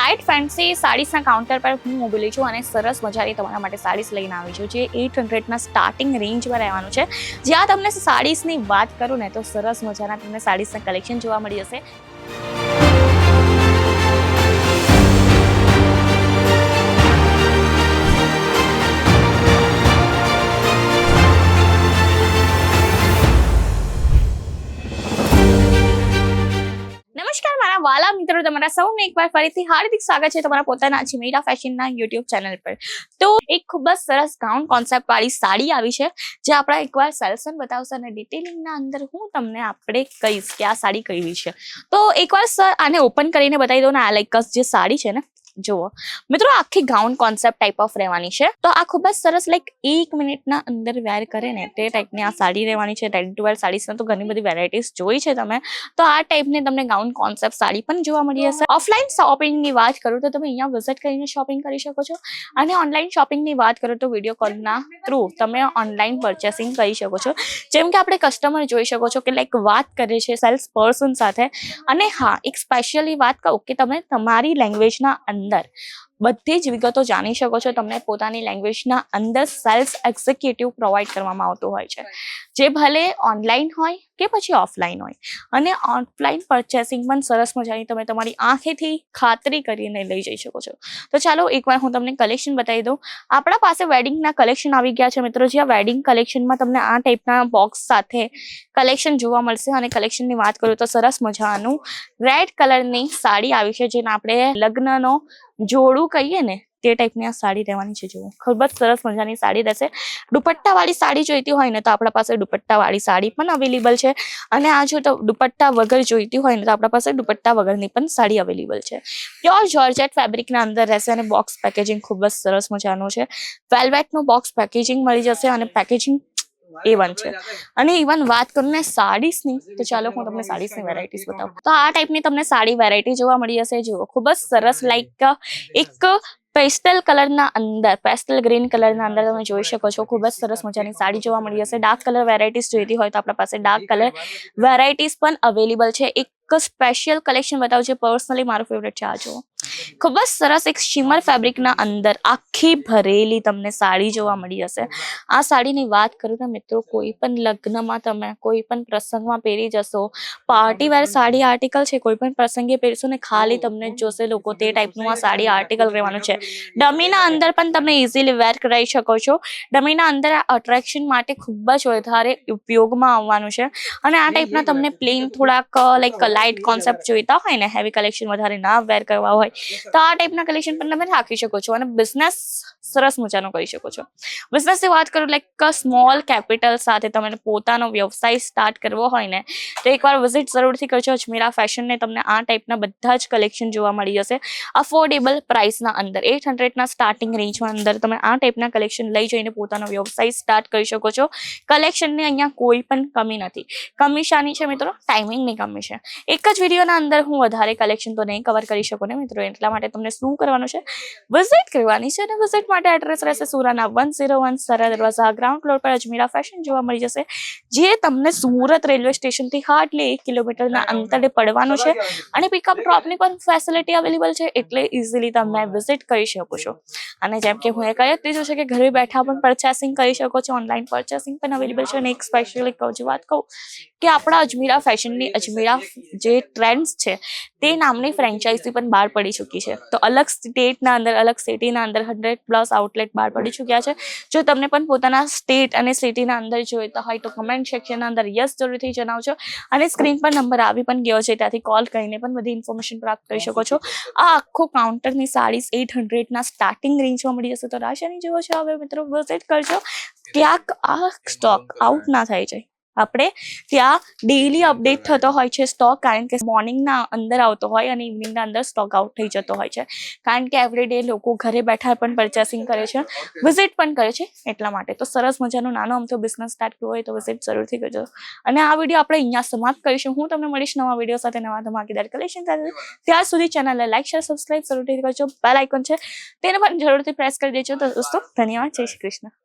Light fancy સાડીઝના counter પર હું mobile છું અને સરસ મજાની તમારા માટે સાડીઝ લઈને આવી છું જે 800ના સ્ટાર્ટિંગ રેન્જમાં રહેવાનું છે. જ્યાં તમને સાડીઝની વાત કરું ને તો સરસ મજાના તમને સાડીઝના કલેક્શન જોવા મળી જશે. નમસ્કાર મારા વાલા મિત્રો, તમારા સૌને એકવાર ફરીથી હાર્દિક સ્વાગત છે તમારા પોતાના અજમેરા ફેશનના યુટ્યુબ ચેનલ પર. તો એક ખૂબ જ સરસ ગાઉન કોન્સેપ્ટ વાળી સાડી આવી છે જે આપણા એકવાર સેલ્સન બતાવશે અને ડિટેલિંગના અંદર હું તમને આપણે કહીશ કે આ સાડી કઈ છે. તો એકવાર સર આને ઓપન કરીને બતાવી દો ને. આ લાઈક જે સાડી છે ને, જુઓ મિત્રો, આખી ગાઉન કોન્સેપ્ટ ટાઈપ ઓફ રહેવાની છે. તો આ ખૂબ જ સરસ લાઈક 1 મિનિટના અંદર વેર કરે ને તે ટાઈપની આ સાડી રહેવાની છે. રેડી ટુ વેર સાડીઝમાં તો ઘણી બધી વેરાયટીઝ જોઈ છે તમે, તો આ ટાઈપની તમને ગાઉન કોન્સેપ્ટ સાડી પણ જોવા મળી હશે. ઓફલાઈન શોપિંગની વાત કરું તો તમે અહીંયા વિઝિટ કરીને શોપિંગ કરી શકો છો, અને ઓનલાઈન શોપિંગની વાત કરું તો વિડીયો કોલના થ્રુ તમે ઓનલાઈન પરચેસિંગ કરી શકો છો. જેમ કે આપણે કસ્ટમર જોઈ શકો છો કે લાઈક વાત કરે છે સેલ્સ પર્સન સાથે. અને હા, એક સ્પેશિયલી વાત કહું કે તમે તમારી લેંગ્વેજના અંદર બધી જ વિગતો જાણી શકો છો. તમને પોતાની લેંગ્વેજના અંદર સેલ્સ એક્ઝિક્યુટિવ પ્રોવાઈડ કરવામાં આવતો હોય છે, જે ભલે ઓનલાઈન હોય કે પછી ઓફલાઈન હોય. અને ઓફલાઈન પરચેસિંગ પણ સરસ મજાની તમે તમારી આંખેથી ખાતરી કરીને લઈ જઈ શકો છો. તો ચાલો એકવાર હું તમને કલેક્શન બતાવી દઉં. આપણા પાસે વેડિંગના કલેક્શન આવી ગયા છે મિત્રો. જ્યાં વેડિંગ કલેક્શનમાં તમને આ ટાઈપના બોક્સ સાથે કલેક્શન જોવા મળશે. અને કલેક્શનની વાત કરું તો સરસ મજાનું રેડ કલરની સાડી આવી છે, જેને આપણે લગ્નનો જોડું કહીએ ને તે ટાઈપની આ સાડી રહેવાની છે. જુઓ, ખૂબ જ સરસ મજાની સાડી રહેશે. દુપટ્ટા વાળી સાડી જોઈતી હોય ને તો આપણા પાસે દુપટ્ટા વાળી સાડી પણ અવેલેબલ છે. અને આ જો દુપટ્ટા વગર જોઈતી હોય ને તો આપણા પાસે દુપટ્ટા વગરની પણ સાડી અવેલેબલ છે. પ્યોર જોર્જેટ ફેબ્રિકના અંદર રહેશે અને બોક્સ પેકેજિંગ ખૂબ જ સરસ મજાનું છે. વેલ્વેટનું બોક્સ પેકેજિંગ મળી જશે અને પેકેજિંગ A1 છે. અને ઇવન વાત કરું ને સાડીસની, તો ચાલો હું તમને સાડીસની વેરાયટીઝ બતાવું. તો આ ટાઈપની તમને સાડી વેરાયટી જોવા મળી જશે. જુઓ, ખૂબ જ સરસ લાઈક એક પેસ્ટલ કલરના અંદર, પેસ્ટલ ગ્રીન કલરના અંદર તમે જોઈ શકો છો. ખૂબ જ સરસ મજાની સાડી જોવા મળી જશે. ડાર્ક કલર વેરાયટીઝ જોઈતી હોય તો આપણા પાસે ડાર્ક કલર વેરાયટીઝ પણ અવેલેબલ છે. એક સ્પેશિયલ કલેક્શન બતાવું છે, પર્સનલી મારું ફેવરેટ છે. આ જુઓ, ખૂબ જ સરસ એક શિમર ફેબ્રિકના અંદર આખી ભરેલી તમને સાડી જોવા મળી હશે. આ સાડીની વાત કરું તો મિત્રો, કોઈ પણ લગ્નમાં તમે કોઈ પણ પ્રસંગમાં પહેરી જશો, પાર્ટી વેર સાડી આર્ટિકલ છે, કોઈ પણ પ્રસંગે પહેરશો ને ખાલી તમને જોશે લોકો તે ટાઈપનું આ સાડી આર્ટિકલ રહેવાનું છે. ડમીના અંદર પણ તમે ઇઝીલી વેર કરાવી શકો છો. ડમીના અંદર અટ્રેક્શન માટે ખૂબ જ વધારે ઉપયોગમાં આવવાનું છે. અને આ ટાઈપના તમને પ્લેન થોડાક લાઈક લાઇટ કોન્સેપ્ટ જોઈતા હોય ને, હેવી કલેક્શન વધારે ના વેર કરવા હોય તો આ ટાઈપના કલેક્શન પણ તમે રાખી શકો છો. અને બિઝનેસ સરસ મજાનો કરી શકો છો. બિઝનેસની વાત કરું લાઈક સ્મોલ કેપિટલ સાથે તમે પોતાનો વ્યવસાય સ્ટાર્ટ કરવો હોય ને તો એકવાર વિઝિટ જરૂરથી કરજો અજમેરા ફેશનને. તમને આ ટાઈપના બધા જ કલેક્શન જોવા મળી જશે અફોર્ડેબલ પ્રાઇસના અંદર. 800ના સ્ટાર્ટિંગ રેન્જમાં અંદર તમે આ ટાઈપના કલેક્શન લઈ જઈને પોતાનો વ્યવસાય સ્ટાર્ટ કરી શકો છો. કલેક્શનની અહીંયા કોઈ પણ કમી નથી. કમી શાની છે મિત્રો? ટાઈમિંગની કમી છે. એક જ વિડીયોના અંદર હું વધારે કલેક્શન તો નહીં કવર કરી શકું ને મિત્રો. એટલા માટે તમને શું કરવાનું છે, વિઝિટ કરવાની છે. અને વિઝિટ માટે એડ્રેસ રહેશે સુરાના 101 સરા દરવાજા, ગ્રાઉન્ડ ફ્લોર પર અજમેરા ફેશન જોવા મળી જશે, જે તમને સુરત રેલવે સ્ટેશનથી હાર્ડલી 1 કિલોમીટરના અંતરે પડવાનું છે. અને પિકઅપ ડ્રોપની પણ ફેસિલિટી અવેલેબલ છે, એટલે ઇઝીલી તમે વિઝિટ કરી શકો છો. અને જેમ કે હું એ કહી દીધું છે કે ઘરે બેઠા પણ પરચેસિંગ કરી શકો છો, ઓનલાઈન પરચેસિંગ પણ અવેલેબલ છે. અને એક સ્પેશિયલી વાત કહું કે આપણા અજમેરા ફેશનની અજમેરા જે ટ્રેન્ડ્સ છે તે નામની ફ્રેન્ચાઇઝી પણ બહાર પડી ચૂકી છે. તો અલગ સ્ટેટના અંદર, અલગ સિટીના અંદર 100+ આઉટલેટ બહાર પડી ચૂક્યા છે. જો તમને પણ પોતાના સ્ટેટ અને સિટીના અંદર જોઈતા હોય તો કમેન્ટ સેક્શનના અંદર યસ જરૂરથી જણાવજો. અને સ્ક્રીન પર નંબર આવી પણ ગયો છે, ત્યાંથી કોલ કરીને પણ બધી ઇન્ફોર્મેશન પ્રાપ્ત કરી શકો છો. આ આખો કાઉન્ટરની સાડીઝ 800ના સ્ટાર્ટિંગ રેન્જમાં મળી જશે. તો રાશિની જેવો છે, હવે મિત્રો વિઝિટ કરજો. ક્યાંક આ સ્ટોક આઉટ ના થઈ જાય. આપણે ત્યાં ડેઈલી અપડેટ થતો હોય છે સ્ટોક, કારણ કે મોર્નિંગના અંદર આવતો હોય અને ઇવનિંગના અંદર સ્ટોક આઉટ થઈ જતો હોય છે. કારણ કે એવરીડે લોકો ઘરે બેઠા પણ પરચેસિંગ કરે છે, વિઝિટ પણ કરે છે. એટલા માટે તો સરસ મજાનો નાનો અમથો બિઝનેસ સ્ટાર્ટ કરવો હોય તો વિઝિટ જરૂરથી કરજો. અને આ વિડીયો આપણે અહીંયા સમાપ્ત કરીશું. હું તમને મળીશ નવા વિડીયો સાથે, નવા ધમાકેદાર કલેક્શન સાથે. ત્યાર સુધી ચેનલને લાઈક, શેર, સબસ્ક્રાઇબ જરૂરથી કરજો. બેલ આઇકોન છે તેને પણ જરૂરથી પ્રેસ કરી દેજો. તો દોસ્તો, ધન્યવાદ. જય શ્રી કૃષ્ણ.